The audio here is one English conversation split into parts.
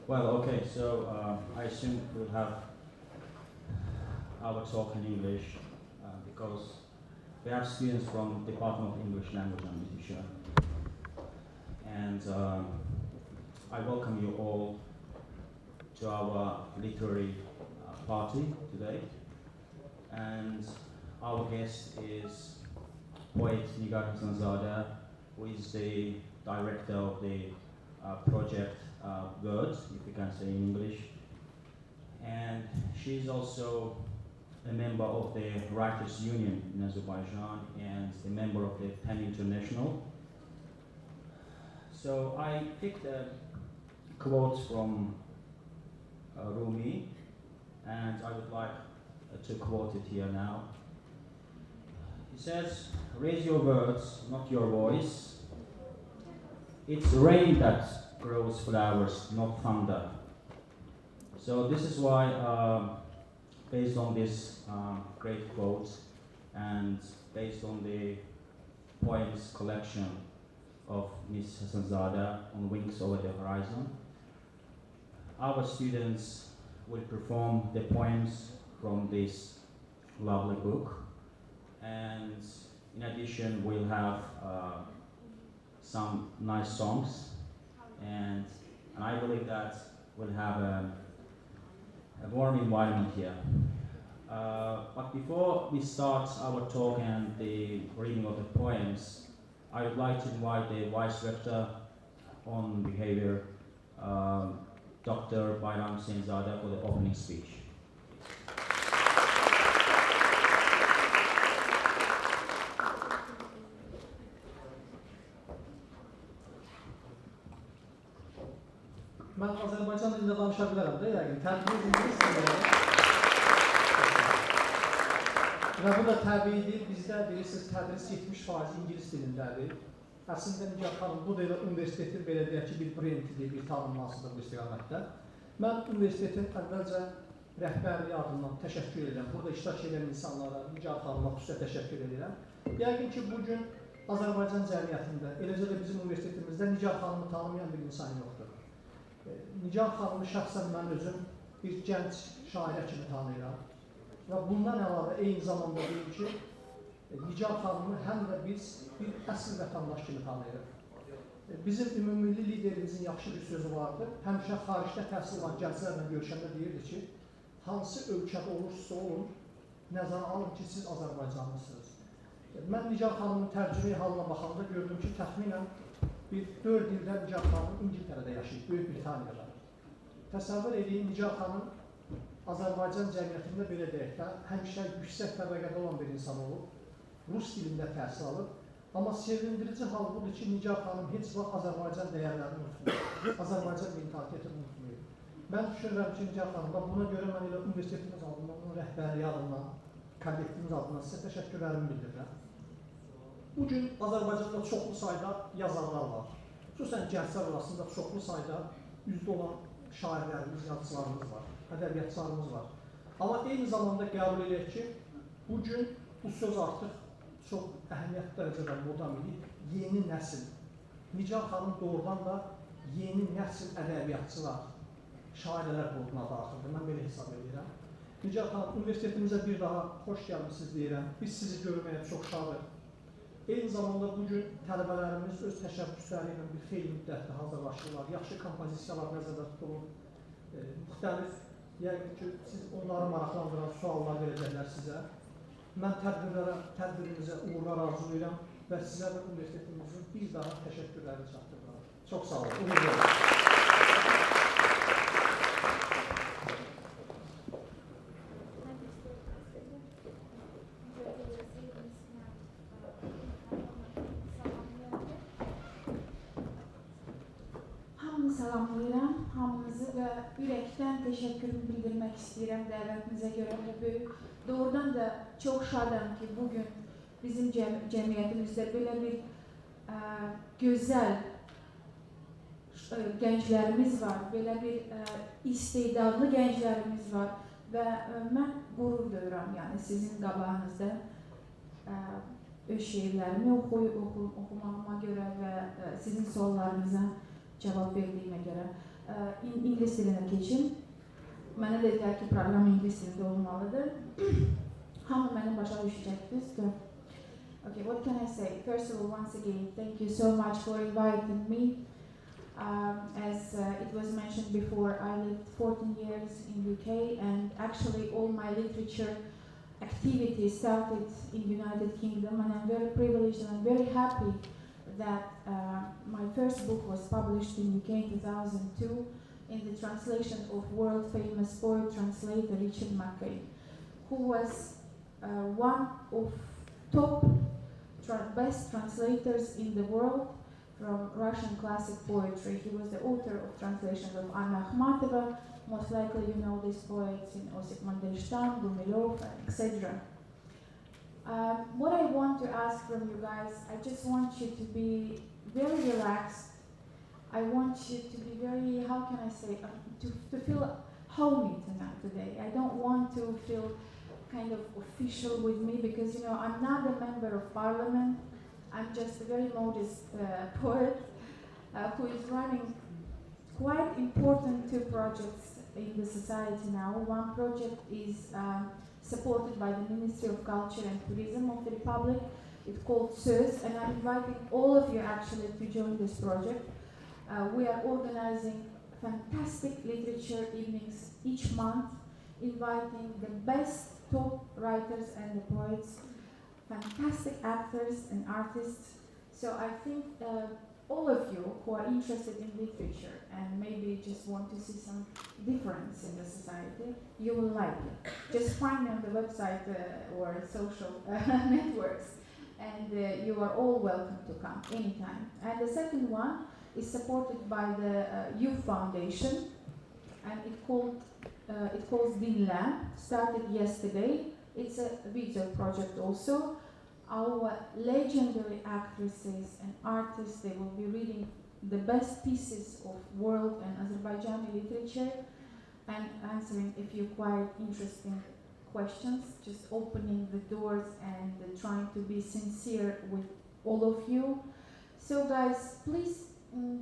Well, okay, so I assume we'll have our talk in English because we have students from the Department of English Language and Literature. And I welcome you all to our literary party today. And our guest is poet Nigar Həsənzadə, who is the director of the project Words, if you can say in English. And she is also a member of the Writers' Union in Azerbaijan and a member of the PEN International. So I picked a quote from Rumi, and I would like to quote it here now. He says, "Raise your words, not your voice. It's rain that grows flowers, not thunder." So this is why, based on this great quote and based on the poems collection of Ms. Həsənzadə on Wings Over the Horizon, our students will perform the poems from this lovely book. And in addition, we'll have some nice songs. And I believe that we'll have a warm environment here. But before we start our talk and the reading of the poems, I would like to invite the Vice Rector on Behavior, Dr. Bayram Hüseynzadə, for the opening speech. Ben Azərbaycan dilində danışa bilərəm də, yəqin. Tədbiri İngilizcə. Və bu da təbiidir. Bizdə bilirsiniz, tədris 70% İngilis dilindədir. Əslində Nigar xanım, bu da elə universitetin belə deyək ki, bir brentidir, bir tanınmasıdır bu istiqamətdə. Mən universitetin əvvəlcə rəhbərliyi adından təşəkkür edirəm. Burada iştirak edən insanlara, Nigar xanıma xüsusilə təşəkkür edirəm. Yəqin ki, bugün Azərbaycan cəmiyyətində, eləcə də bizim universitetimizdə Nigar xanımı tanımayan bir insan yoxdur. Nigar xanımı şəxsən mən özüm bir gənc şairə kimi tanıyıram. Və bundan əlavə eyni zamanda deyim ki, Nigar xanımı həm də biz bir əsl vətəndaş kimi tanıyırıq. Bizim ümumilli liderimizin yaxşı bir sözü vardı. Həmişə xaricdə təhsil olan gənclərlə görüşəndə deyirdi ki, hansı ölkədə olursa olun, nəzərə alın ki, siz Azərbaycanlısınız. Mən Nigar xanımın tərcümeyi halına baxanda gördüm ki, təxminən bir 4 ildə Nigar xanım İngiltərədə yaşayıb, Böyük Britaniyada. Təsəvvür edin, Nigar xanım Azərbaycan cəmiyyətində belə deyək də, həmişə yüksək təbəqədə olan bir insan olub, Rus dilində təhsil alıb. Amma sevindirici hal budur ki, Nigar xanım heç vaxt Azərbaycan dəyərlərini unutmuyor, Azərbaycan mentalitetini unutmuyor. Mən düşünürəm ki, Nigar xanım, buna görə mən elə universitetimiz adından, onun rəhbərliyi adından, kollektivimiz adından sizə təşəkkürlərimi bildirirəm. Bugün Azərbaycanda çoxlu sayda yazarlar var. Xüsusən gənclər arasında çoxlu sayda üzdə olan şairlərimiz, yazıçılarımız var, ədəbiyyatçılarımız var. Amma eyni zamanda qəbul edək ki, bugün bu söz artıq çox əhəmiyyətli dərəcədə modam edib, yeni nəsil. Nigar xanım doğrudan da yeni nəsil ədəbiyyatçılar, şairələr qrupuna daxildir. Mən belə hesab edirəm. Nigar xanım, universitetimizə bir daha xoş gəlmişsiniz deyirəm. Biz sizi görməyə çox şadıq. Eyni zamanda bugün tələbələrimiz öz təşəbbüsləri ilə bir xeyli müddətli hazırlaşırlar. Yaxşı kompozisiyalar nəzərdə tutulur. Müxtəlif, yəqin ki, siz onları maraqlandıran suallar verəcəklər sizə. Mən tədbirimizə uğurlar arzulayıram və sizə və universitetimizin bir daha təşəkkürlərini çatdırıram. Çox sağ olun. Uğur verin. Salamlayıram hamınızı və ürəkdən təşəkkürümü bildirmək istəyirəm dəvətinizə görə. Bu böyük, doğrudan da çox şadam ki, bugün bizim cəmiyyətimizdə belə bir gözəl gənclərimiz var, belə bir istedadlı gənclərimiz var və mən qürur duyuram, yəni sizin qabağınızda öz şeirlərimi oxumağıma görə və sizin suallarınıza cevap verdiğime göre. İngilis dilinə keçim. Mənə dedilər ki, proqram İngilis dilində olmalıdır. Hamı məni başa düşəcəkdir. Okay, what can I say? First of all, once again, thank you so much for inviting me. As it was mentioned before, I lived 14 years in UK, and actually all my literature activities started in United Kingdom, and I'm very privileged and I'm very happy that my first book was published in UK in 2002 in the translation of world-famous poet translator Richard Mackay, who was one of top best translators in the world from Russian classic poetry. He was the author of translations of Anna Akhmatova. Most likely you know these poets in Osip Mandelstam, Gumilov, etc. What I want to ask from you guys, I just want you to be very relaxed. I want you to be very, how can I say, to feel homey tonight today. I don't want to feel kind of official with me because, you know, I'm not a member of parliament. I'm just a very modest poet who is running quite important two projects in the society now. One project is supported by the Ministry of Culture and Tourism of the Republic. It's called sözü, and I'm inviting all of you actually to join this project. We are organizing fantastic literature evenings each month, inviting the best top writers and the poets, fantastic actors and artists. So I think all of you who are interested in literature and maybe just want to see some difference in the society, you will like it. Just find me on the website or social networks, and you are all welcome to come anytime. And the second one is supported by the Youth Foundation, and it calls Dinle, started yesterday. It's a video project also. Our legendary actresses and artists, they will be reading the best pieces of world and Azerbaijani literature and answering a few quite interesting questions, just opening the doors and trying to be sincere with all of you. So guys, please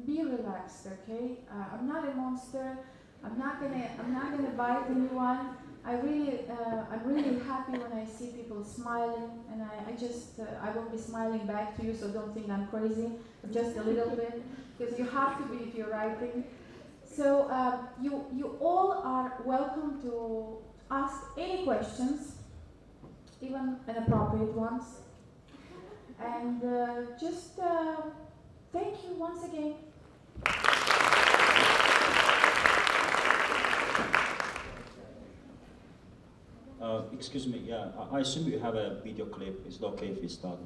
be relaxed, okay? I'm not a monster. I'm not gonna bite anyone. I'm really happy when I see people smiling, and I won't be smiling back to you, so don't think I'm crazy, just a little bit, because you have to be if you're writing. So you all are welcome to ask any questions, even inappropriate ones, and just thank you once again. Excuse me, yeah, I assume you have a video clip. Is it okay if we start?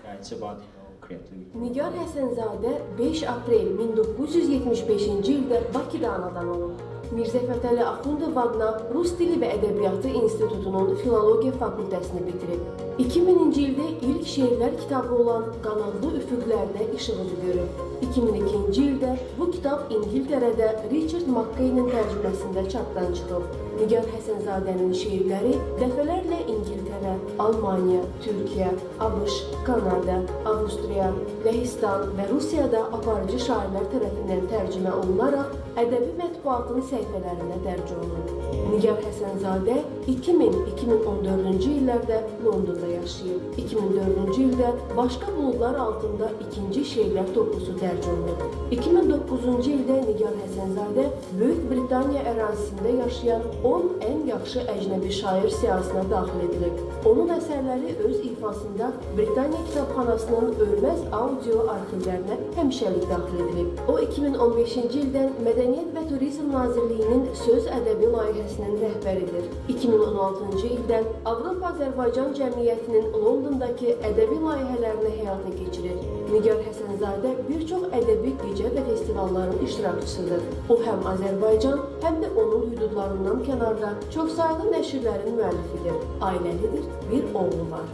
Yeah, it's about creativity. Nigar Həsənzadə 5 aprel 1975-ci ildə Bakıda anadan olub. Mirzə Fətəli Axundov adına Rus Dili və Ədəbiyyatı İnstitutunun Filologiya fakültəsini bitirib. 2000-ci ildə ilk şeirlər kitabı olan Qanadlı Üfüqlərdə işığını görüb. 2002-ci ildə bu kitab İngiltərədə Richard Mackay'nin tərcüməsində çapdan çıxıb. Nigar Həsənzadənin şeirləri dəfələrlə İngiltərə, Almaniya, Türkiyə, ABŞ, Kanada, Avstriya, Lehistan və Rusiyada aparıcı şairlər tərəfindən tərcümə olunaraq ədəbi mətbuatın səhifələrində dərc olunub. Nigar Həsənzadə 2000-2014-cü illərdə Londonda yaşayıb. 2004-cü ildə Başqa buludlar altında ikinci şeirlər toplusu dərc olunub. 2009-cu ildə Nigar Həsənzadə Böyük Britaniya ərazisində yaşayan 10 ən yaxşı əcnəbi şair siyahısına daxil edilib. Onun əsərləri öz ifasında Britaniya kitabxanasının ölməz audio arxivlərinə həmişəlik daxil edilib. O 2015-ci ildən Mədəniyyət və Turizm Nazirliyinin söz ədəbi layihəsinin rəhbəridir. 2016-cı ildən Avropa-Azərbaycan Cəmiyyətinin Londondakı ədəbi layihələrini həyata keçirir. Nigar Həsənzadə bir çox ədəbi gecə və festivalların iştirakçısıdır. O həm Azərbaycan, həm də onun hüdudlarından kənarda çoxsaylı nəşrlərin müəllifidir. Ailəlidir, bir oğlu var.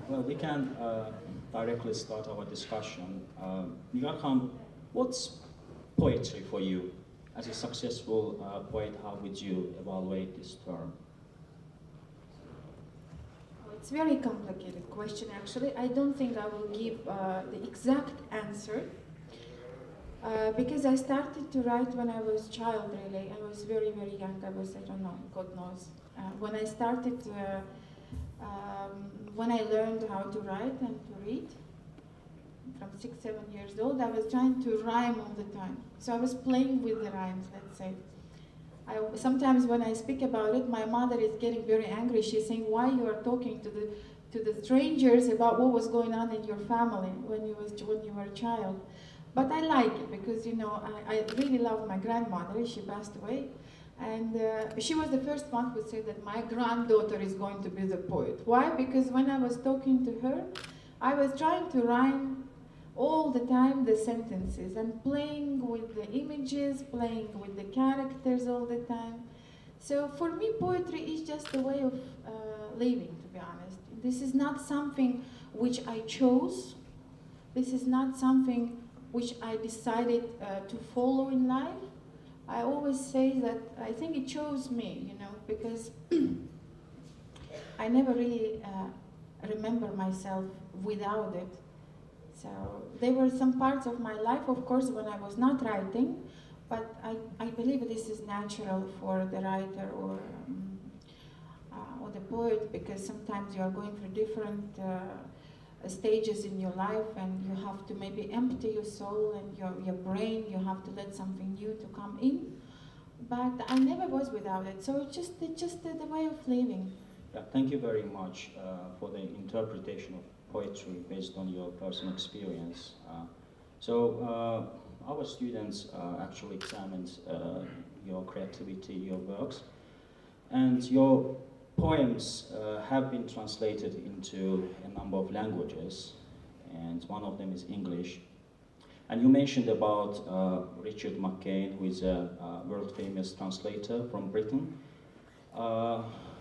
Well, we can directly start our discussion. Nigar Khan What's poetry for you? As a successful poet, how would you evaluate this term? It's a very complicated question, actually. I don't think I will give the exact answer because I started to write when I was a child, really. I was very, very young. I was, I don't know, God knows. When I started, when I learned how to write and to read, from 6, 7 years old, I was trying to rhyme all the time. So I was playing with the rhymes, let's say. Sometimes when I speak about it, my mother is getting very angry. She's saying, why you are talking to the strangers about what was going on in your family when you were a child. But I like it because, you know, I really love my grandmother. She passed away. And she was the first one who said that my granddaughter is going to be the poet. Why? Because when I was talking to her, I was trying to rhyme all the time the sentences and playing with the images, playing with the characters all the time. So for me, poetry is just a way of living, to be honest. This is not something which I chose. This is not something which I decided to follow in life. I always say that I think it chose me, you know, because I never really remember myself without it. So there were some parts of my life, of course, when I was not writing, but I believe this is natural for the writer or the poet, because sometimes you are going through different stages in your life and you have to maybe empty your soul and your brain, you have to let something new to come in. But I never was without it, so it's just the way of living. Yeah, thank you very much for the interpretation of poetry based on your personal experience. Our students actually examined your creativity, your works, and your poems have been translated into a number of languages, and one of them is English. And you mentioned about Richard McCain, who is a world-famous translator from Britain.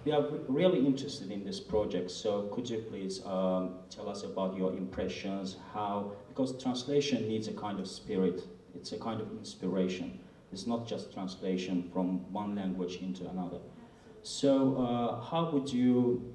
We are really interested in this project, so could you please tell us about your impressions, because translation needs a kind of spirit, it's a kind of inspiration. It's not just translation from one language into another. So how would you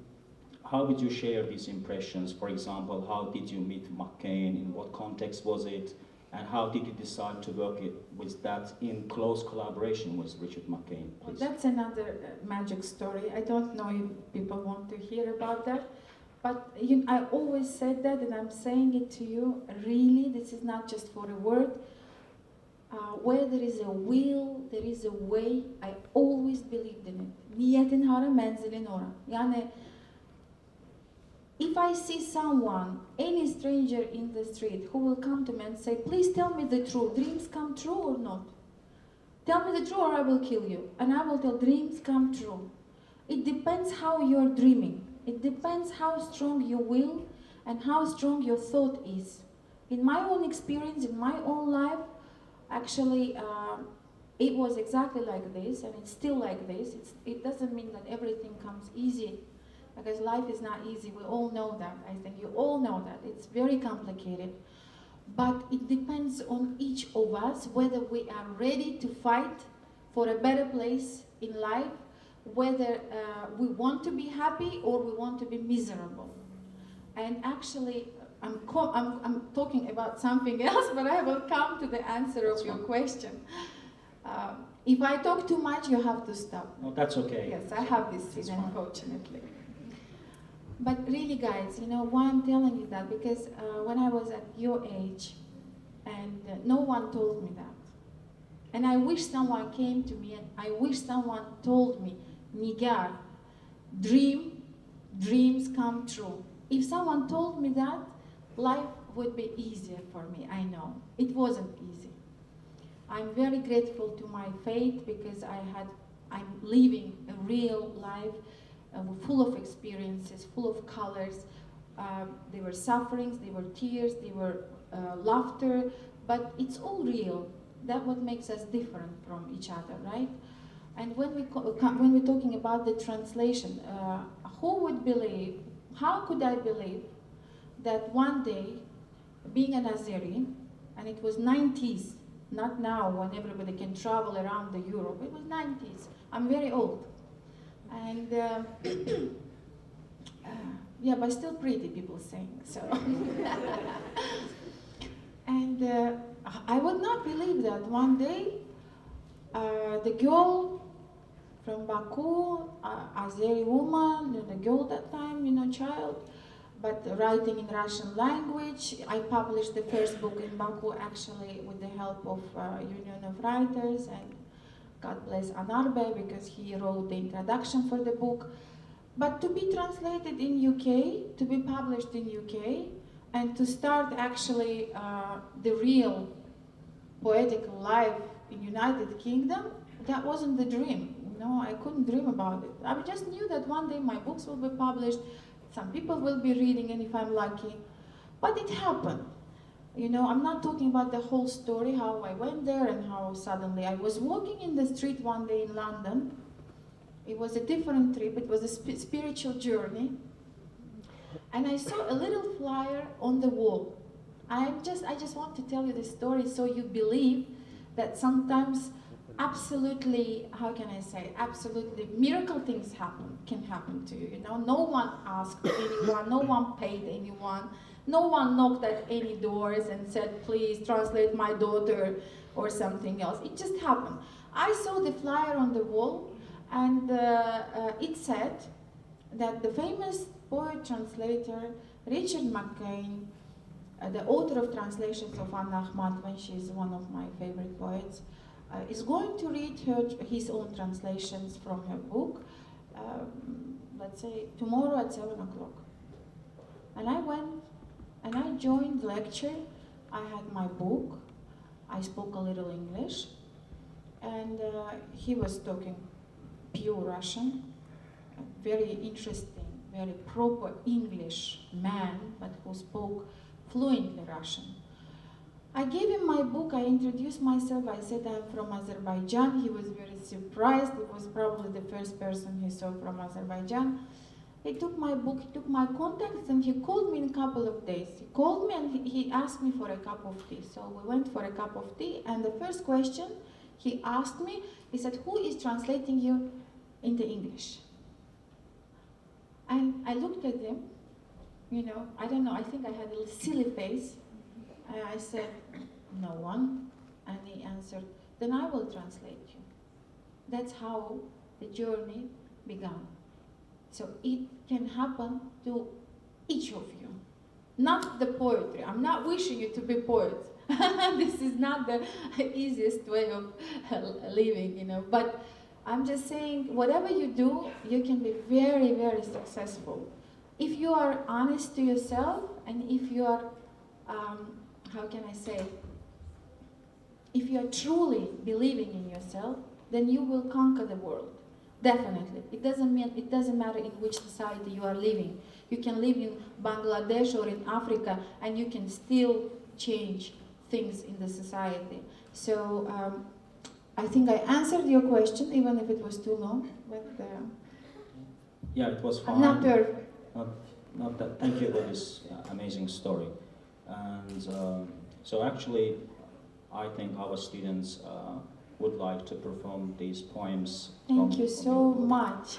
share these impressions? For example, how did you meet McCain, in what context was it, and how did you decide to work with that in close collaboration with Richard McCain? Well, that's another magic story. I don't know if people want to hear about that, but I always said that, and I'm saying it to you, really, this is not just for a word. Where there is a will, there is a way. I always believed in it. Niyetin hara, menzilin ora. Yani, if I see someone, any stranger in the street, who will come to me and say, please tell me the truth, dreams come true or not? Tell me the truth or I will kill you. And I will tell, dreams come true. It depends how you're dreaming. It depends how strong your will and how strong your thought is. In my own experience, in my own life, actually, it was exactly like this, and it's still like this. It doesn't mean that everything comes easy, because life is not easy. We all know that. I think you all know that. It's very complicated. But it depends on each of us whether we are ready to fight for a better place in life, whether we want to be happy or we want to be miserable. And actually, I'm talking about something else, but I will come to the answer of your question. If I talk too much, you have to stop. No, that's okay. Yes, I have this thing, unfortunately. But really, guys, you know why I'm telling you that? Because when I was at your age, and no one told me that. And I wish someone came to me and I wish someone told me, Nigar, dreams come true. If someone told me that, life would be easier for me, I know. It wasn't easy. I'm very grateful to my fate because I'm living a real life full of experiences, full of colors. There were sufferings, there were tears, there were laughter, but it's all real. That's what makes us different from each other, right? And when we're talking about the translation, who would believe, how could I believe that one day, being a Naziri, And it was 90s, not now when everybody can travel around the Europe. It was 90s. I'm very old. And yeah, but still pretty, people saying, so. And I would not believe that one day the girl from Baku, Azeri woman, the girl that time, you know, child, but writing in Russian language. I published the first book in Baku actually with the help of Union of Writers, and God bless Anarbe because he wrote the introduction for the book. But to be translated in UK, to be published in UK, and to start actually the real poetical life in United Kingdom, that wasn't the dream. You know, I couldn't dream about it. I just knew that one day my books will be published, some people will be reading, and if I'm lucky. But it happened. You know, I'm not talking about the whole story, how I went there and how suddenly I was walking in the street one day in London. It was a different trip, it was a spiritual journey. And I saw a little flyer on the wall. I just want to tell you the story so you believe that sometimes absolutely, how can I say, absolutely miracle things can happen to you. You know, no one asked anyone, no one paid anyone, no one knocked at any doors and said, please translate my daughter or something else. It just happened. I saw the flyer on the wall, and it said that the famous poet translator Richard McCain, the author of translations of Anna Akhmatova, she is one of my favorite poets, is going to read his own translations from her book, let's say tomorrow at 7 o'clock. And I went and I joined the lecture. I had my book, I spoke a little English, and he was talking pure Russian, a very interesting, very proper English man, but who spoke fluently Russian. I gave him my book, I introduced myself, I said I'm from Azerbaijan. He was very surprised. It was probably the first person he saw from Azerbaijan. He took my book, he took my contacts, and he called me in a couple of days. He called me and he asked me for a cup of tea. So we went for a cup of tea, and the first question he asked me, he said, who is translating you into English? And I looked at him, you know, I don't know, I think I had a little silly face. I said, no one. And he answered, then I will translate you. That's how the journey began. So it can happen to each of you. Not the poetry. I'm not wishing you to be poets. This is not the easiest way of living, you know. But I'm just saying, whatever you do, you can be very, very successful. If you are honest to yourself, and if you are, how can I say, if you are truly believing in yourself, then you will conquer the world. Definitely. It doesn't matter in which society you are living. You can live in Bangladesh or in Africa, and you can still change things in the society. So I think I answered your question, even if it was too long. But yeah, it was fine. I'm not perfect. Not that. Thank you for this amazing story. And so actually, I think our students would like to perform these poems. Thank you so your book. much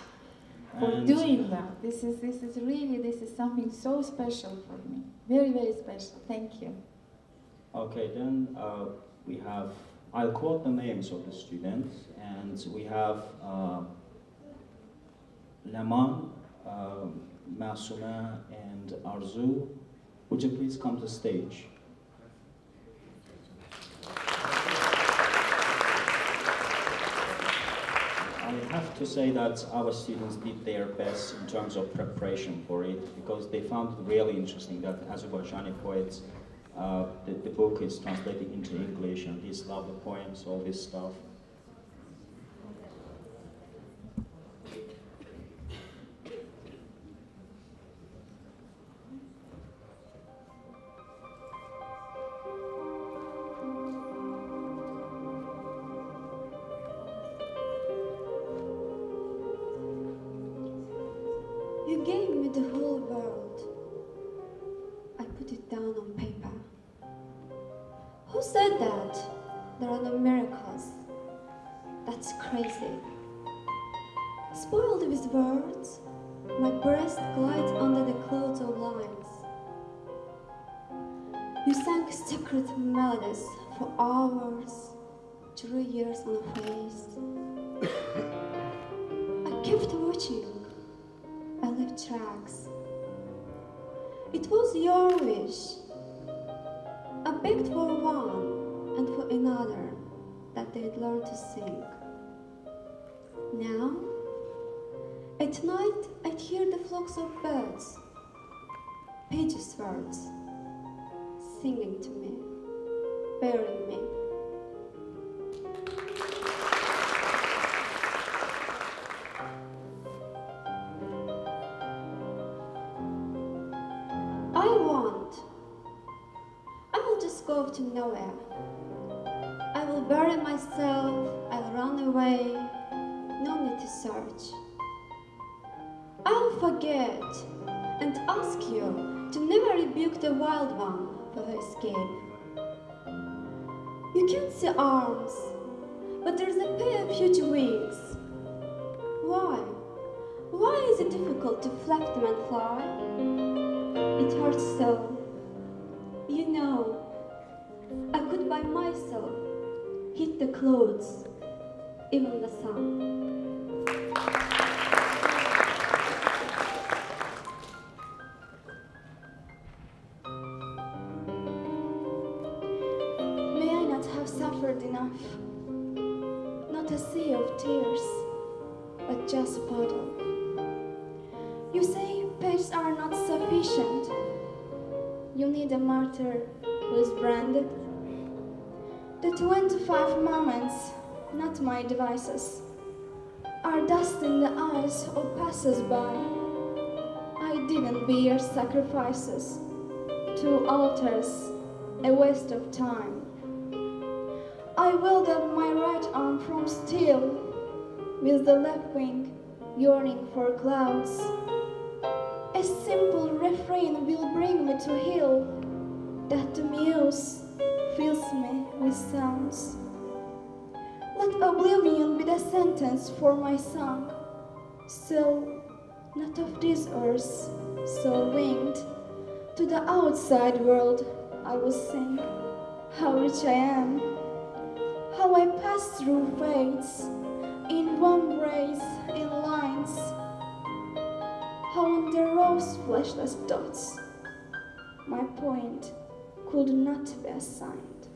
for doing that. This is something so special for me. Very, very special. Thank you. Okay, then we have, I'll quote the names of the students, and we have Leman, Masuma, and Arzu. Would you please come to stage? I have to say that our students did their best in terms of preparation for it, because they found it really interesting that Azerbaijani poets, the book is translated into English, and these love the poems, all this stuff. You gave me the whole world. I put it down on paper. said that there are no miracles. That's crazy. Spoiled with words, my breast glides under the clouds of lines. You sang sacred melodies for hours, drew years on a face. I kept watching. I left tracks. It was your wish. I begged for one and for another that they'd learn to sing. Now, at night, I'd hear the flocks of birds, pages words, singing to me, bearing me. I will just go to nowhere. I will bury myself, I'll run away, no need to search. I'll forget and ask you to never rebuke the wild one for her escape. You can't see arms, but there's a pair of huge wings. Why? Why is it difficult to flap them and fly? It hurts so. You know, I could by myself hit the clothes, even the sun. May I not have suffered enough? Not a sea of tears, but just a puddle. You say pages are not sufficient. You need a martyr who is branded. The 25 moments, not my devices, are dust in the eyes of passers-by. I didn't bear sacrifices. 2 altars, a waste of time. I wielded my right arm from steel, with the left wing yearning for clouds. A simple refrain will bring me to a hill that the muse fills me with sounds. Let oblivion be the sentence for my song. So, not of this earth, so winged, to the outside world I will sing. How rich I am, how I pass through fades, in one race, in lines, how on the rose fleshless dots my point could not be assigned.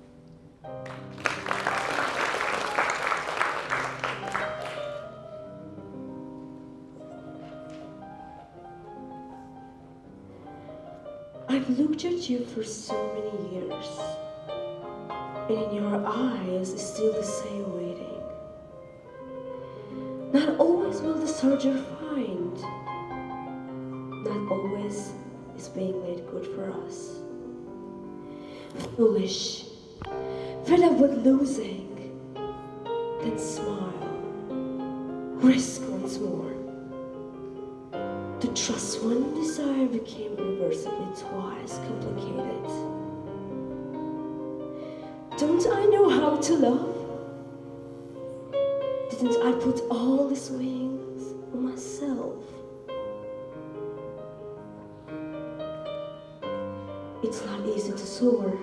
I've looked at you for so many years, and in your eyes is still the same waiting. Not always will the soldier find, not always is being made good for us. Foolish, fed up with losing, then smile, risk once more. To trust one desire became irreversibly twice complicated. Don't I know how to love? Didn't I put all these wings on myself? It's not easy to soar.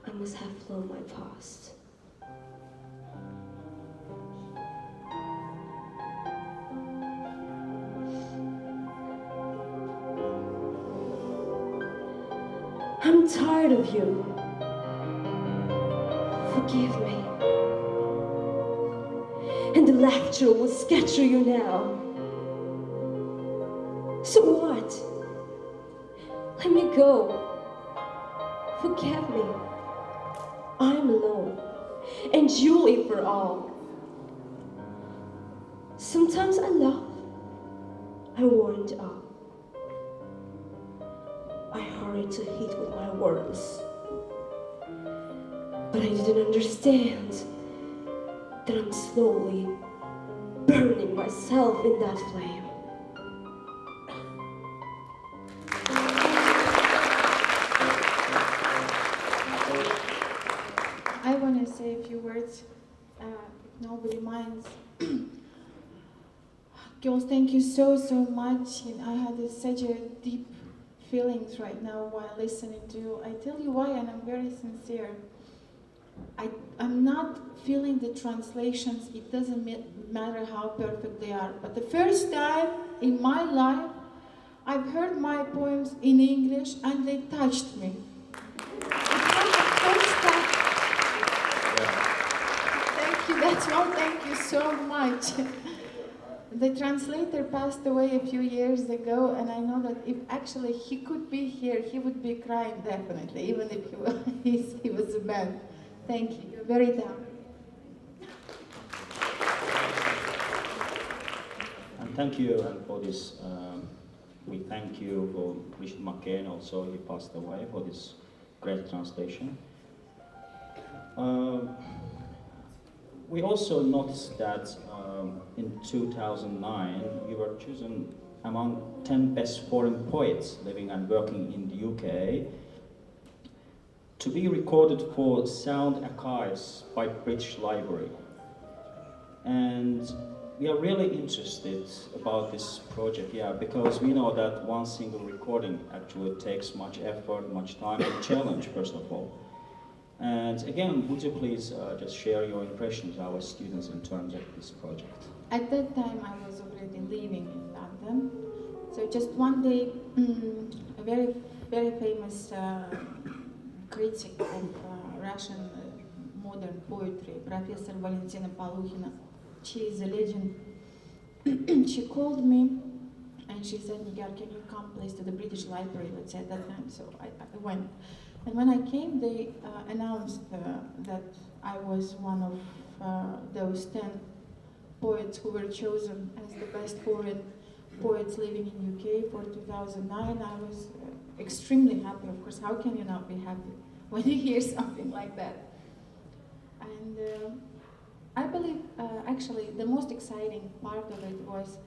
I must have flown my past. I'm tired of you. Forgive me. And the laughter will scatter you now. So what? Let me go. Forgive me. I'm alone, and you'll eat for all. Sometimes I laugh, I warmed up. I hurried to hit with my words, but I didn't understand that I'm slowly burning myself in that flame. I want to say a few words, if nobody minds. Girls, thank you so much. And I had such a deep feelings right now while listening to you. I tell you why, and I'm very sincere. I'm not feeling the translations. It doesn't matter how perfect they are. But the first time in my life, I've heard my poems in English and they touched me. It was the first time. Thank you, that's all. Thank you so much. The translator passed away a few years ago, and I know that if actually he could be here, he would be crying definitely, even if he was a man. Thank you. You're very down. And thank you for this. We thank you for Richard McCain also, he passed away, for this great translation. We also noticed that in 2009, we were chosen among 10 best foreign poets living and working in the UK to be recorded for Sound Archives by British Library. And we are really interested about this project, because we know that one single recording actually takes much effort, much time, and challenge, first of all. And again, would you please just share your impressions with our students in terms of this project? At that time, I was already living in London. So just one day, a very, very famous critic of Russian modern poetry, Professor Valentina Palukhina, she is a legend. She called me and she said, Nigar, can you come please to the British Library, let's say at that time. So I went. And when I came, they announced that I was one of those 10 poets who were chosen as the best foreign poets living in UK for 2009. I was extremely happy, of course. How can you not be happy when you hear something like that? And I believe actually the most exciting part of it was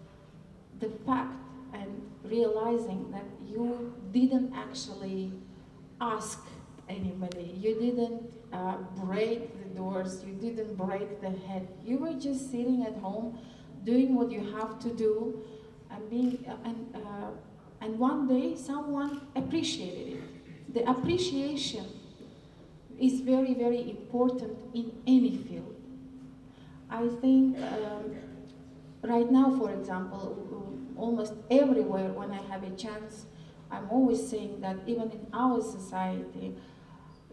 the fact and realizing that you didn't actually ask anybody. You didn't break the doors. You didn't break the head. You were just sitting at home, doing what you have to do, and being. And one day, someone appreciated it. The appreciation is very, very important in any field. I think right now, for example, almost everywhere when I have a chance, I'm always saying that even in our society,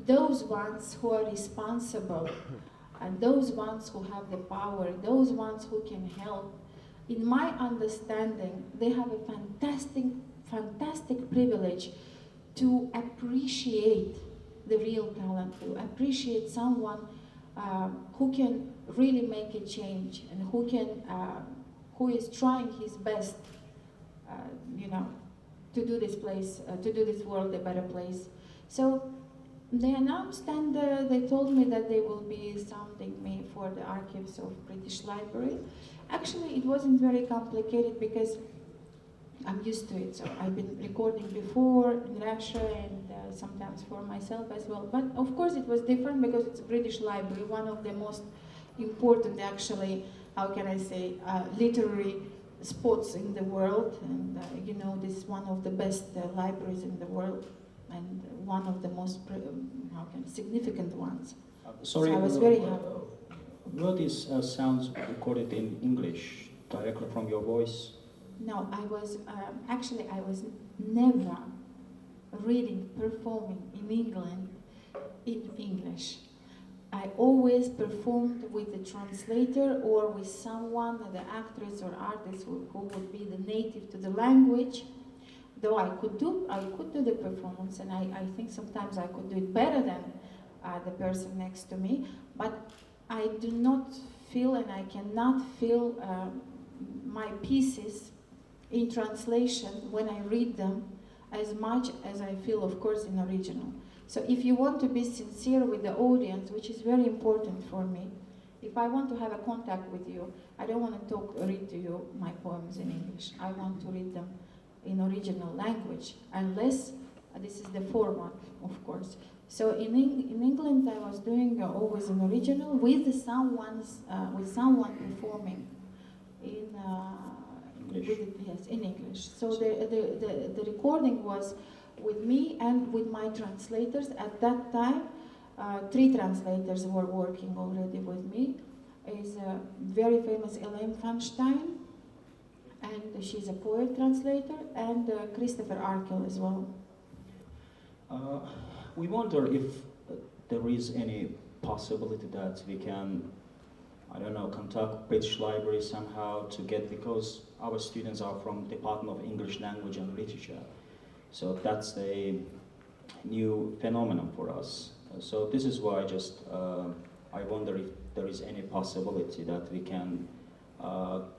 those ones who are responsible and those ones who have the power, those ones who can help, in my understanding, they have a fantastic privilege to appreciate the real talent, to appreciate someone who can really make a change and who is trying his best, to do this place, to do this world a better place. So they announced and they told me that they will be sounding me for the archives of British Library. Actually, it wasn't very complicated because I'm used to it. So I've been recording before in Russia and sometimes for myself as well. But of course it was different because it's a British Library, one of the most important actually, how can I say, literary spots in the world. And this is one of the best libraries in the world and one of the most significant ones. Sorry, so I was very happy. Were these sounds recorded in English, directly from your voice? No, I was never reading, performing in England in English. I always performed with the translator or with someone, the actress or artist who would be the native to the language. Though I could do the performance, and I think sometimes I could do it better than the person next to me, but I do not feel and I cannot feel my pieces in translation when I read them as much as I feel, of course, in original. So if you want to be sincere with the audience, which is very important for me, if I want to have a contact with you, I don't want to read to you my poems in English. I want to read them in original language, unless this is the format, of course. So in England, I was doing always an original with someone performing in English. Yes, in English. So the recording was with me and with my translators. At that time, 3 translators were working already with me. Is a very famous Elaine Feinstein, and she's a poet translator, and Christopher Arkell as well. We wonder if there is any possibility that we can, I don't know, contact British Library somehow to get, because our students are from Department of English Language and Literature. So that's a new phenomenon for us. So this is why just I wonder if there is any possibility that we can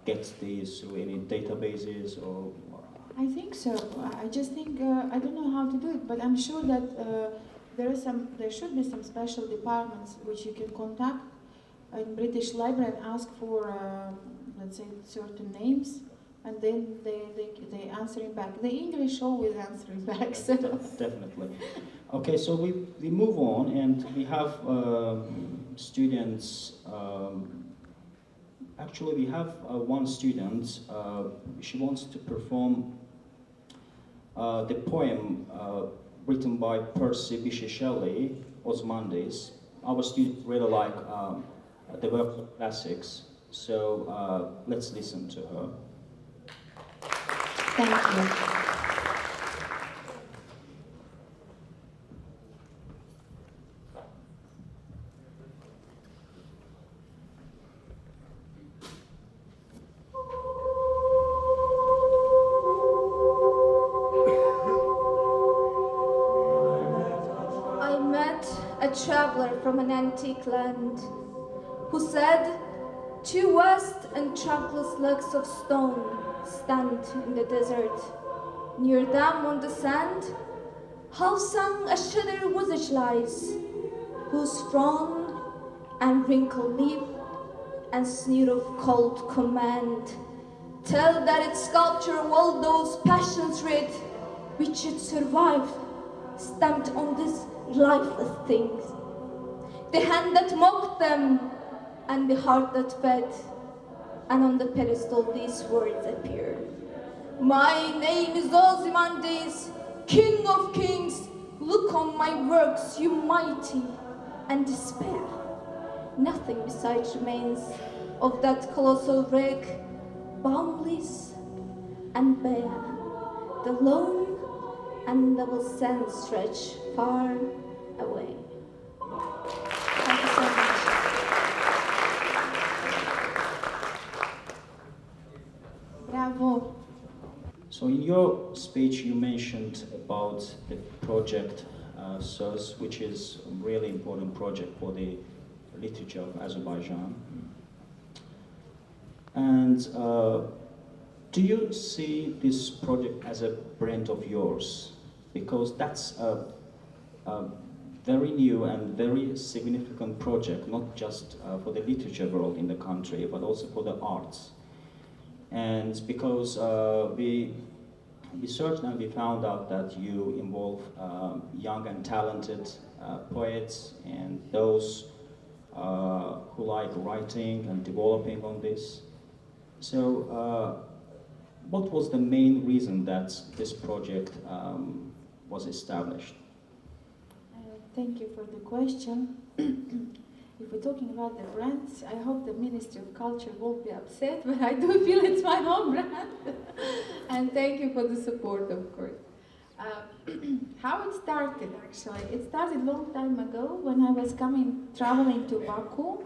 get these through any databases or... I think so. I just think, I don't know how to do it, but I'm sure that there should be some special departments which you can contact in British Library and ask for, let's say, certain names, and then they answering back. The English always answering back. So. Definitely. Okay, so we move on, and we have students. Actually, we have one student. She wants to perform the poem written by Percy Bysshe Shelley, Ozymandias. Our students really like the work of classics, so let's listen to her. Thank you. Traveler from an antique land, who said, 2 vast and trackless legs of stone stand in the desert. Near them on the sand, half-sung a shadowed visage lies, whose frown and wrinkled lip and sneer of cold command tell that its sculpture of all those passions red which it survived, stamped on these lifeless things. The hand that mocked them, and the heart that fed, and on the pedestal these words appear. My name is Ozymandias, King of Kings. Look on my works, you mighty, and despair. Nothing besides remains of that colossal wreck, boundless and bare. The lone and double sands stretch far away. Thank you so much. Bravo. So in your speech you mentioned about the project sözü, which is a really important project for the literature of Azerbaijan. And do you see this project as a brand of yours? Because that's a very new and very significant project, not just for the literature world in the country, but also for the arts. And because we searched and we found out that you involve young and talented poets and those who like writing and developing on this. So what was the main reason that this project was established? Thank you for the question. If we're talking about the brands, I hope the Ministry of Culture won't be upset, but I do feel it's my home brand. And thank you for the support, of course. How it started, actually? It started a long time ago when I was traveling to Baku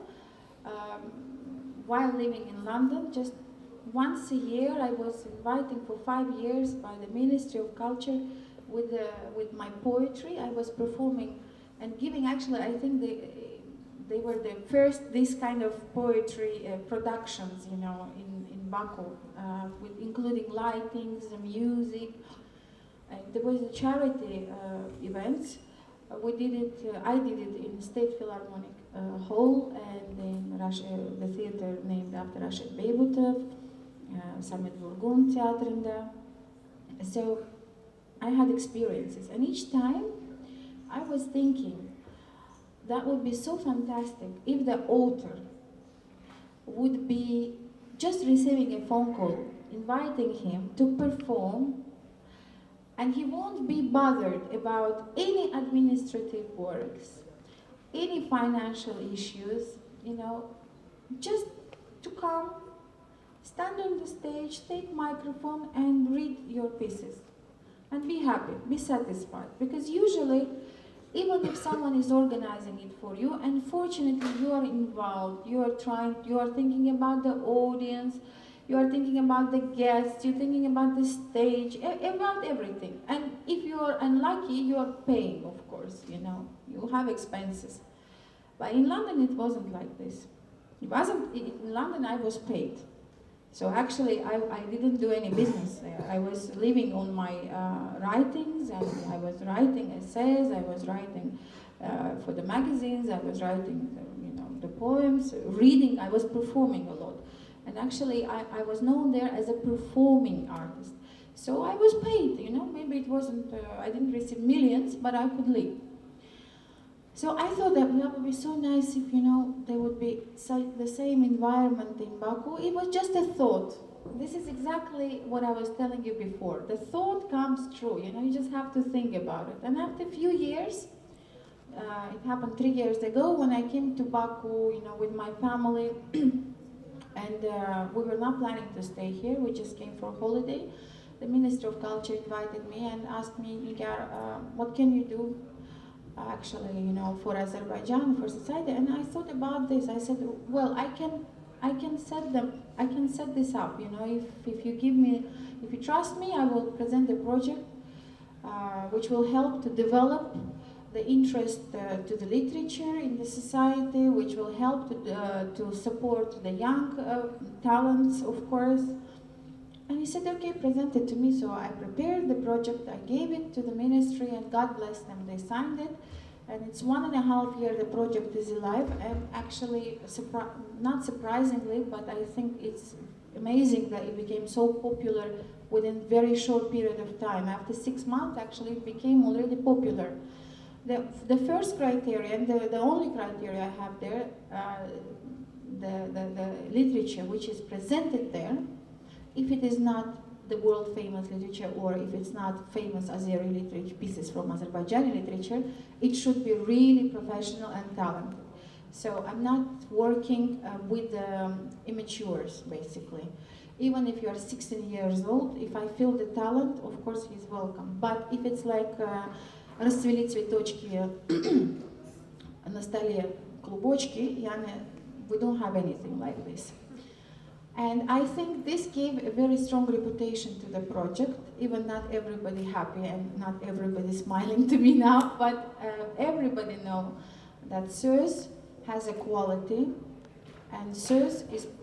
while living in London. Just once a year, I was invited for 5 years by the Ministry of Culture with my poetry. I was performing and giving, actually, I think they were the first this kind of poetry productions, you know, in Baku, with including lightings, music. There was a charity event. We did it. I did it in State Philharmonic Hall and in the theater named after Rashid Beybutov, Samet Vurgun Theatrında. So I had experiences, and each time I was thinking that would be so fantastic if the author would be just receiving a phone call inviting him to perform, and he won't be bothered about any administrative works, any financial issues, you know, just to come, stand on the stage, take microphone and read your pieces and be happy, be satisfied. Because usually, even if someone is organizing it for you, unfortunately you are involved, you are thinking about the audience, you are thinking about the guests, you're thinking about the stage, about everything. And if you are unlucky, you are paying, of course, you know, you have expenses. But in London it wasn't like this. It wasn't, in London I was paid. So actually I didn't do any business. I was living on my writings, and I was writing essays, I was writing for the magazines, I was writing the poems, reading, I was performing a lot. And actually I was known there as a performing artist. So I was paid, you know, maybe it wasn't, I didn't receive millions, but I could live. So I thought that would be so nice if, you know, there would be the same environment in Baku. It was just a thought. This is exactly what I was telling you before. The thought comes true, you know, you just have to think about it. And after a few years, it happened 3 years ago when I came to Baku, you know, with my family, and we were not planning to stay here, we just came for a holiday. The Minister of Culture invited me and asked me, Nigar, what can you do? Actually, you know, for Azerbaijan, for society. And I thought about this. I said, well, I can set this up. You know, if you give me, if you trust me, I will present a project which will help to develop the interest to the literature in the society, which will help to support the young talents, of course. And he said, okay, present it to me. So I prepared the project, I gave it to the ministry, and God bless them, they signed it. And it's 1.5 years the project is alive. And actually, not surprisingly, but I think it's amazing that it became so popular within a very short period of time. After 6 months, actually, it became already popular. The first criteria, and the only criteria I have there, the literature which is presented there, if it is not the world famous literature, or if it's not famous Azeri literature, pieces from Azerbaijani literature, it should be really professional and talented. So I'm not working with immatures, basically. Even if you are 16 years old, if I feel the talent, of course he's welcome. But if it's like расцвели цветочки на столе клубочки, we don't have anything like this. And I think this gave a very strong reputation to the project, even not everybody happy and not everybody smiling to me now, but everybody know that SÖS has a quality, and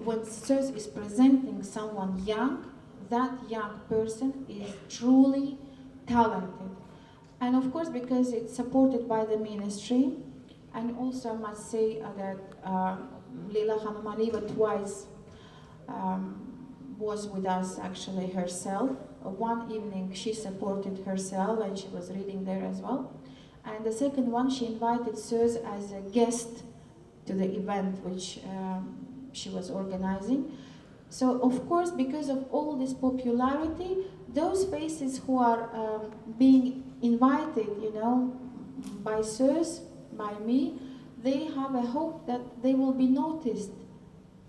when SÖS is presenting someone young, that young person is truly talented. And of course, because it's supported by the ministry, and also I must say that Leila Hanumaliva twice was with us actually herself. One evening she supported herself and she was reading there as well. And the second one, she invited SÖS as a guest to the event which she was organizing. So of course, because of all this popularity, those faces who are being invited, you know, by SÖS, by me, they have a hope that they will be noticed.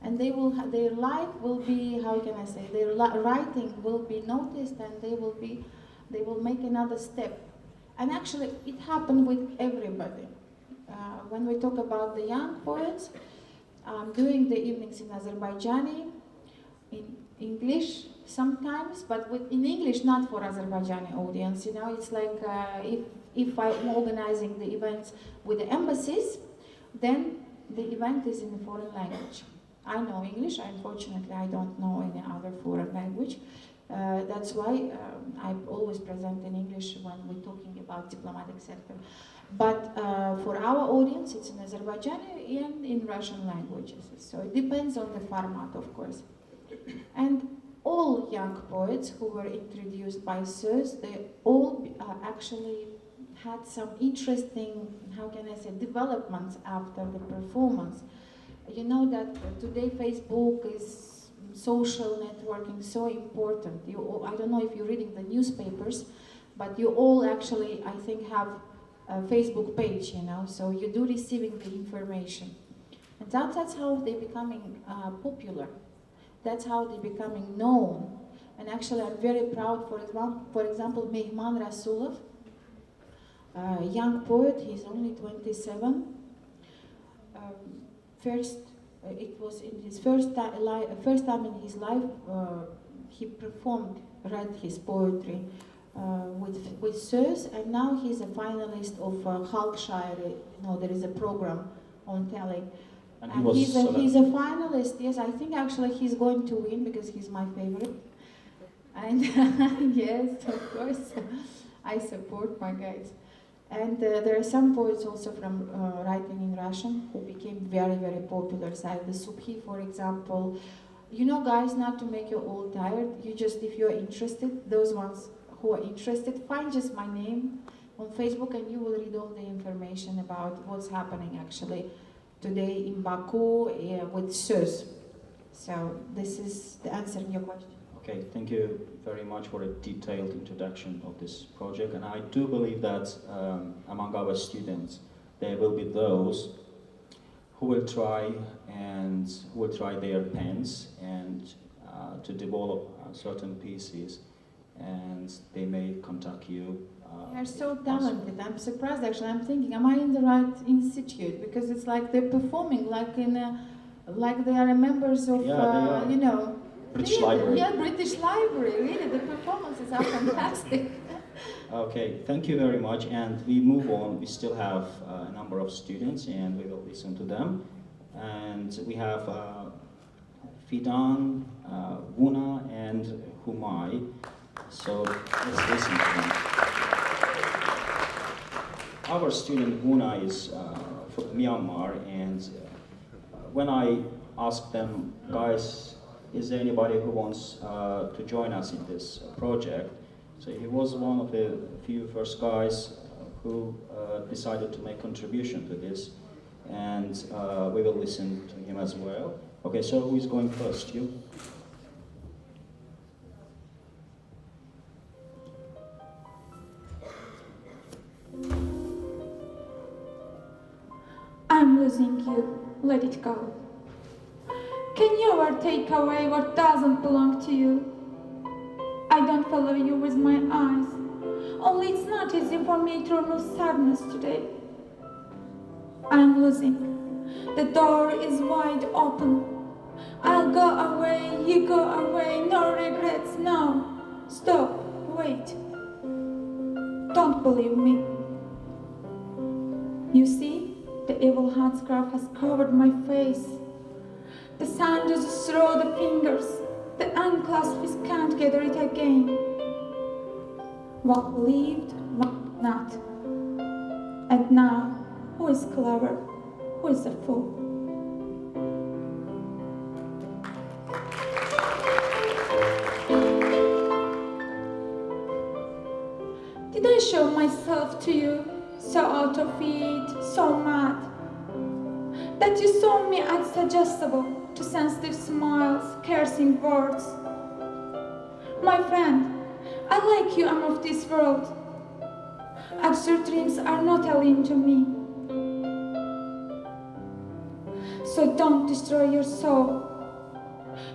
And they will their life will be, how can I say, their writing will be noticed, and they will make another step. And actually, it happened with everybody. When we talk about the young poets, I'm doing the evenings in Azerbaijani, in English sometimes, but in English, not for Azerbaijani audience. You know, it's like if I'm organizing the events with the embassies, then the event is in a foreign language. I know English, unfortunately I don't know any other foreign language. That's why I always present in English when we're talking about diplomatic sector. But for our audience, it's in Azerbaijani and in Russian languages. So it depends on the format, of course. And all young poets who were introduced by SÖS, they all actually had some interesting, how can I say, developments after the performance. You know that today Facebook is social networking so important. I don't know if you're reading the newspapers, but you all actually, I think, have a Facebook page, you know, so you do receiving the information. And that's how they're becoming popular. That's how they're becoming known. And actually, I'm very proud, for example, Mehman Rasulov, a young poet, he's only 27. It was in his first time in his life, he read his poetry with sözü, and now he's a finalist of Şairə. You know, there is a program on telly. And he's a finalist, yes, I think actually he's going to win because he's my favorite. And yes, of course, I support my guys. And there are some poets also from writing in Russian who became very, very popular. The Subhi, for example. You know, guys, not to make you all tired, if you're interested, those ones who are interested, find just my name on Facebook and you will read all the information about what's happening actually today in Baku with sözü. So this is the answer to your question. Okay, thank you very much for a detailed introduction of this project, and I do believe that among our students there will be those who will try their pens and to develop certain pieces, and they may contact you. They are so talented. I'm surprised actually. I'm thinking, am I in the right institute? Because it's like they're performing like they are members of you know. British Library. Yeah, British Library, really, the performances are fantastic. Okay, thank you very much, and we move on. We still have a number of students, and we will listen to them. And we have Fidan, Wuna, and Humay. So let's listen to them. Our student Wuna is from Myanmar, and when I asked them, guys, is there anybody who wants to join us in this project? So he was one of the few first guys who decided to make contribution to this, and we will listen to him as well. Okay, so who is going first? You? I'm losing you. Let it go. Can you ever take away what doesn't belong to you? I don't follow you with my eyes. Only it's not easy for me to remove sadness today. I'm losing. The door is wide open. I'll go away, you go away, no regrets, no. Stop, wait. Don't believe me. You see, the evil headscarf has covered my face. The sand is through the fingers. The unclasped fist can't gather it again. What believed, what not. And now, who is clever? Who is a fool? Did I show myself to you so out of it, so mad, that you saw me unsuggestible? To sensitive smiles, cursing words. My friend, I like you, I'm of this world. Absurd dreams are not alien to me. So don't destroy your soul.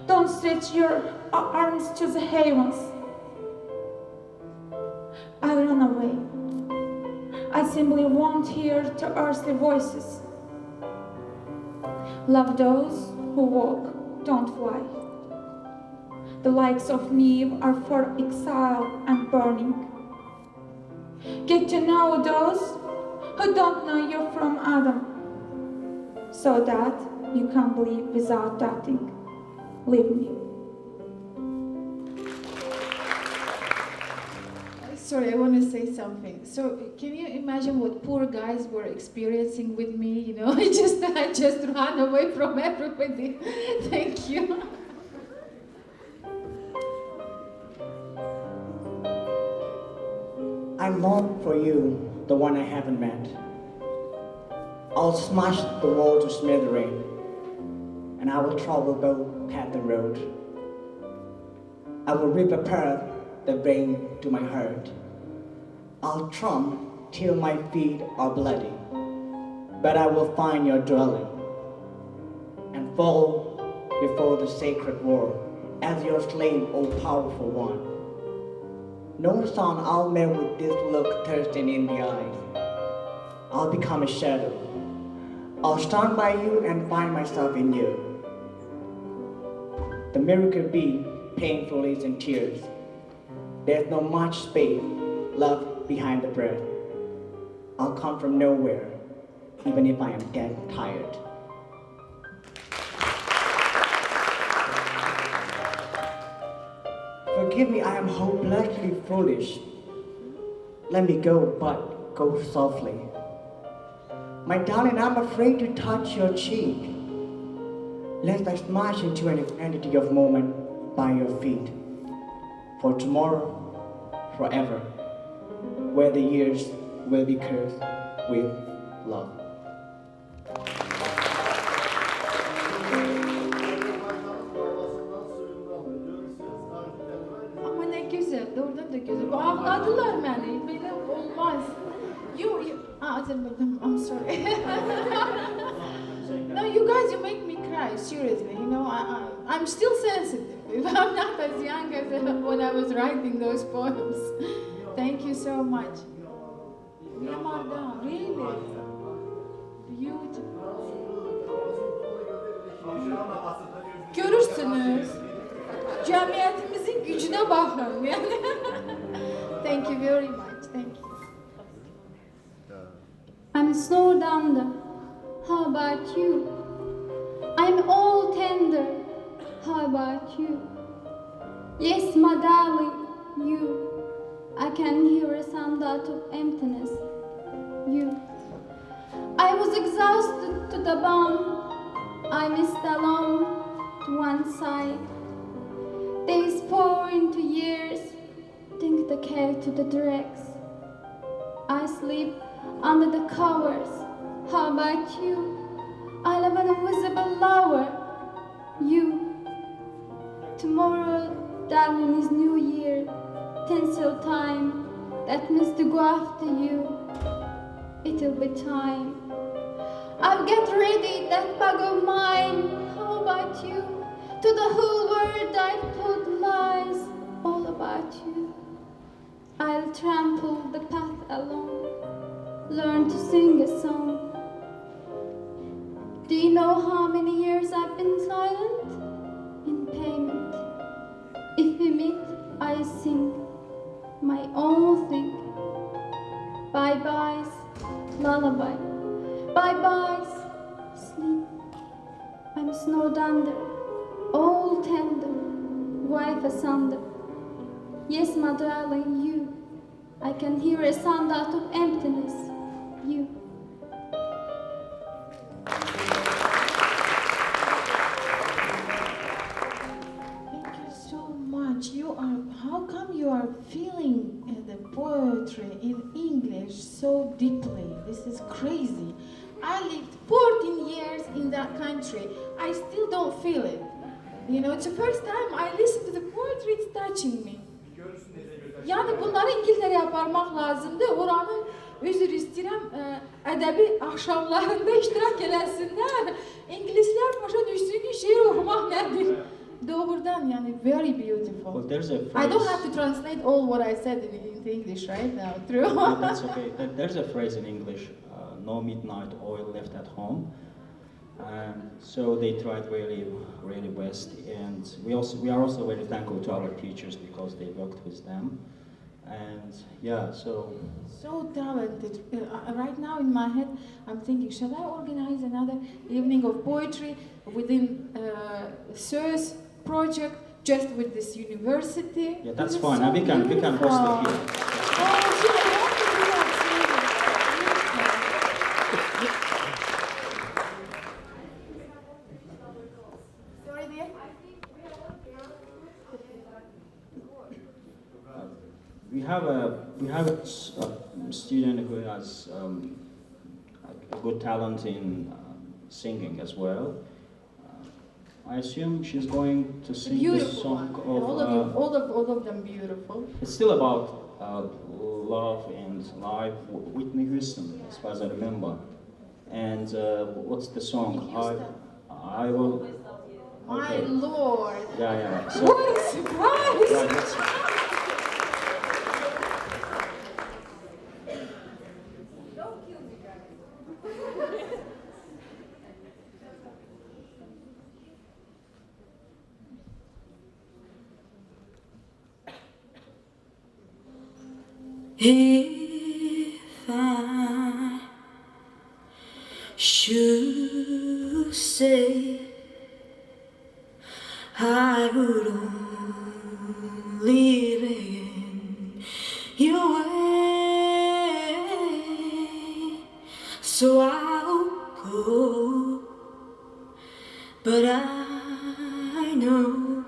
Don't stretch your arms to the heavens. I'll run away. I simply won't hear to earthly voices. Love those who walk, don't fly. The likes of me are for exile and burning. Get to know those who don't know you from Adam, so that you can believe without doubting. Leave me. Sorry, I want to say something. So, can you imagine what poor guys were experiencing with me? You know, I just ran away from everybody. Thank you. I long for you the one I haven't met. I'll smash the wall to smithereens, and I will travel both path and road. I will rip apart the vein to my heart. I'll trump till my feet are bloody, but I will find your dwelling and fall before the sacred wall as your slave, O powerful one. No son I'll met with this look thirsting in the eyes. I'll become a shadow. I'll stand by you and find myself in you. The miracle be painful is in tears. There's no much space left behind the breath. I'll come from nowhere, even if I am dead tired. Forgive me, I am hopelessly foolish. Let me go, but go softly. My darling, I'm afraid to touch your cheek, lest I smash into an eternity of moment by your feet. For tomorrow, forever, where the years will be cursed with love. Ama ne güzel, doğrudan da güzel. Ağladılar beni, böyle olmaz. I'm sorry. No, you guys, you make me cry, seriously. You know, I'm still sensitive. I'm not as young as when I was writing those poems. Thank you so much. Yamarda, really? Beautiful. Görürsünüz. Cemiyetimizin gücüne bakın. Yani. Thank you very much. Thank you. I'm snowed under. How about you? I'm all tender. How about you? Yes, my darling, you. I can hear a sound out of emptiness. You. I was exhausted to the bone. I missed alone to one side. Days pour into years. Think the care to the dregs. I sleep under the covers. How about you? I live an invisible lover. You. Tomorrow, darling, is New Year. Tinsel time. That means to go after you. It'll be time. I'll get ready, that bag of mine. How about you? To the whole world I've told lies. All about you. I'll trample the path alone. Learn to sing a song. Do you know how many years I've been silent? In payment. If we meet, I sing my own thing. Bye-byes, lullaby. Bye-byes, sleep. I'm snowed under, all tender, wife asunder. Yes, my darling, you. I can hear a sound out of emptiness. You. Thank you so much. How come you are feeling the poetry in English so deeply? This is crazy. I lived 14 years in that country. I still don't feel it. You know, it's the first time I listen to the poetry, it's touching me. Yani bunları İngiltere'ye aparmaq lazımdır. Oranın üzr istəyirəm, ədəbi axşamlarında iştirak eləsinlər. İngilislər başa düşsün ki, şeir oxumaq nədir? Doğrudan, yani very beautiful. Well, there's a phrase. I don't have to translate all what I said into English right now, true? No, that's okay. There's a phrase in English, no midnight oil left at home. So they tried really best, and we are also very thankful to our teachers because they worked with them. And yeah, so Talented. Right now in my head, I'm thinking, shall I organize another evening of poetry within sözü project just with this university? yeah, that's fine. So we can host it here. Oh, sure, I want to do that. Sorry, dear. We have student who has a good talent in singing as well. I assume she's going to sing this song of... All of them beautiful. It's still about love and life. Whitney Houston, as far as I remember. And what's the song? I will... My Lord! Yeah. So, What a surprise! yeah, that's, if I should say I would only be in your way, so I'll go, but I know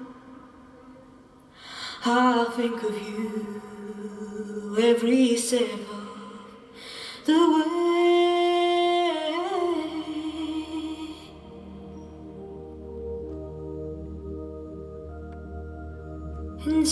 I'll think of you every step of the way. And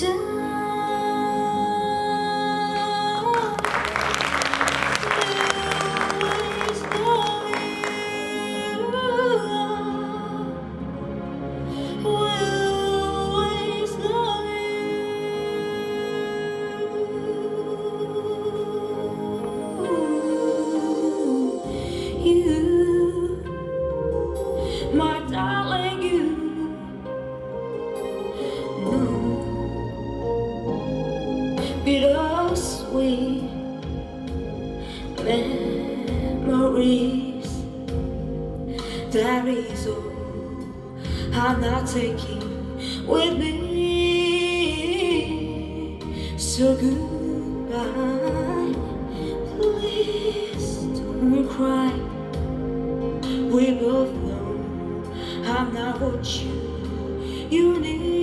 bittersweet memories, that is all I'm not taking with me. So goodbye, please don't cry. We both know I'm not what you need.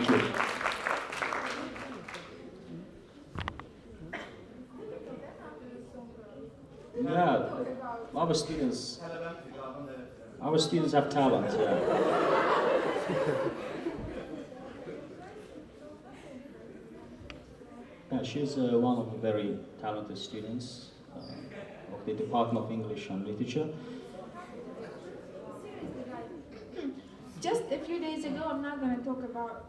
Thank you. Yeah, our students have talent. Yeah. Yeah, she's one of the very talented students of the Department of English and Literature. Just a few days ago, I'm not going to talk about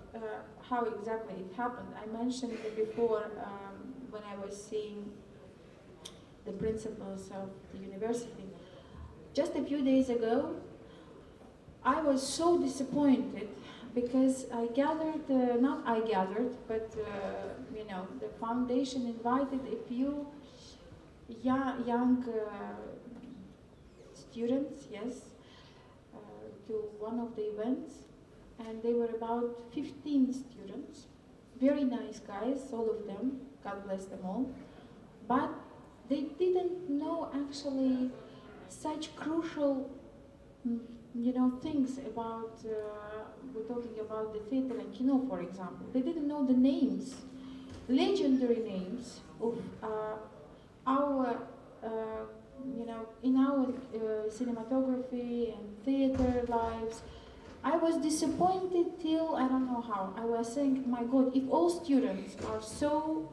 how exactly it happened. I mentioned it before when I was seeing the principals of the university. Just a few days ago, I was so disappointed because I gathered, but you know, the foundation invited a few young students, yes, to one of the events, and they were about 15 students, very nice guys, all of them, God bless them all, but they didn't know actually such crucial, you know, things about, we're talking about the theater and kino, for example. They didn't know the names, legendary names of our, you know, in our cinematography and theater lives. I was disappointed till I don't know how. I was saying, my God, if all students are so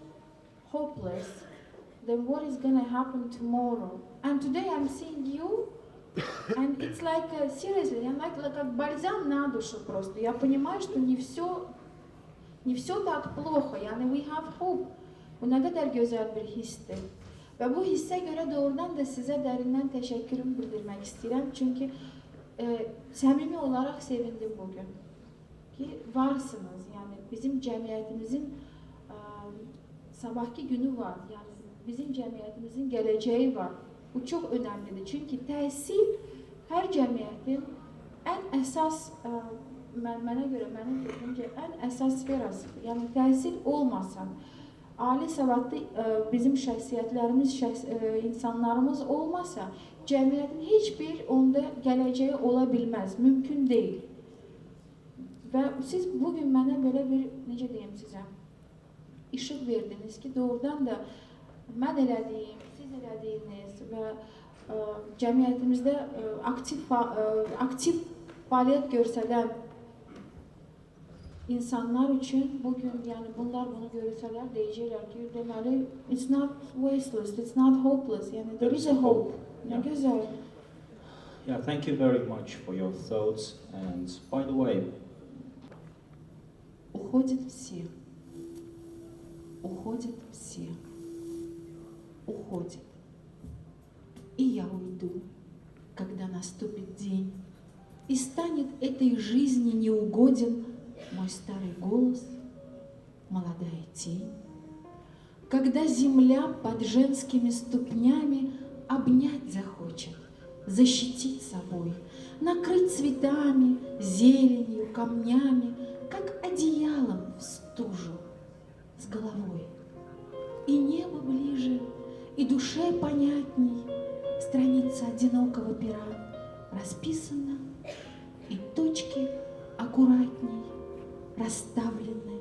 hopeless, then what is going to happen tomorrow? And today I'm seeing you, and it's like, seriously, I'm like как бальзам на душу просто. Я понимаю, что не все так плохо. Yani we have hope. Bu ne kadar güzel bir histir. Ve bu hisse göre doğrudan da size derinden teşekkürümü bildirmek istedim. Çünkü samimi olarak sevindim bugün. Ki varsınız. Yani bizim cemiyetimizin sabahki günü var. Yani bizim cemiyetimizin geleceği var. Bu çok önemlidir. Çünkü tahsil her cemiyetin en esas, mənə görə, mənim fikrimcə, en esas sferasıdır. Yani tahsil olmasa, âli savadlı bizim şəxsiyyətlərimiz, insanlarımız olmasa, cəmiyyətin hiçbir onda gələcəyi ola bilməz, mümkün deyil. Və siz bugün mənə belə bir, necə deyim sizə, işıq verdiniz ki, doğrudan da mən elədiyim, siz elədiyiniz və cəmiyyətimizdə aktiv fəaliyyət göstərən insanlar için bugün yani bunlar bunu görürseler diyecekler ki deməli it's not wasteless, it's not hopeless. Yani there is a hope. Ne güzel. Yeah, thank you very much for your thoughts. And by the way, уходят все. Уходят все. Уходят. И я уйду, когда наступит день, и станет этой жизни неугоден мой старый голос, молодая тень. Когда земля под женскими ступнями обнять захочет, защитить собой, накрыть цветами, зеленью, камнями, как одеялом в стужу с головой. И небо ближе, и душе понятней, страница одинокого пера расписана, и точки аккуратней расставлены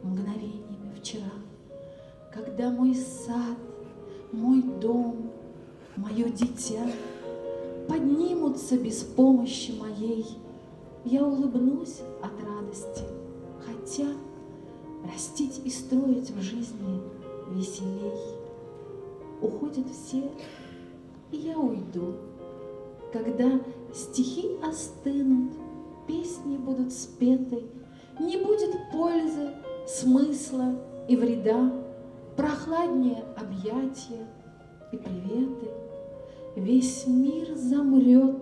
мгновениями вчера. Когда мой сад, мой дом, мое дитя поднимутся без помощи моей, я улыбнусь от радости, хотя растить и строить в жизни веселей. Уходят все, и я уйду, когда стихи остынут, песни будут спеты, не будет пользы, смысла и вреда, прохладнее объятия и приветы. Весь мир замрет,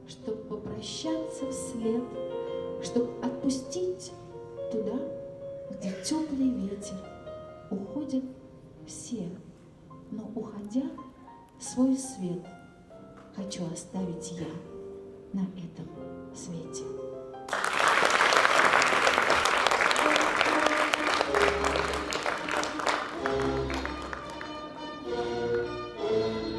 чтоб попрощаться вслед, чтоб отпустить туда, где теплый ветер. Уходят все, но уходя, свой свет хочу оставить я на этом свете.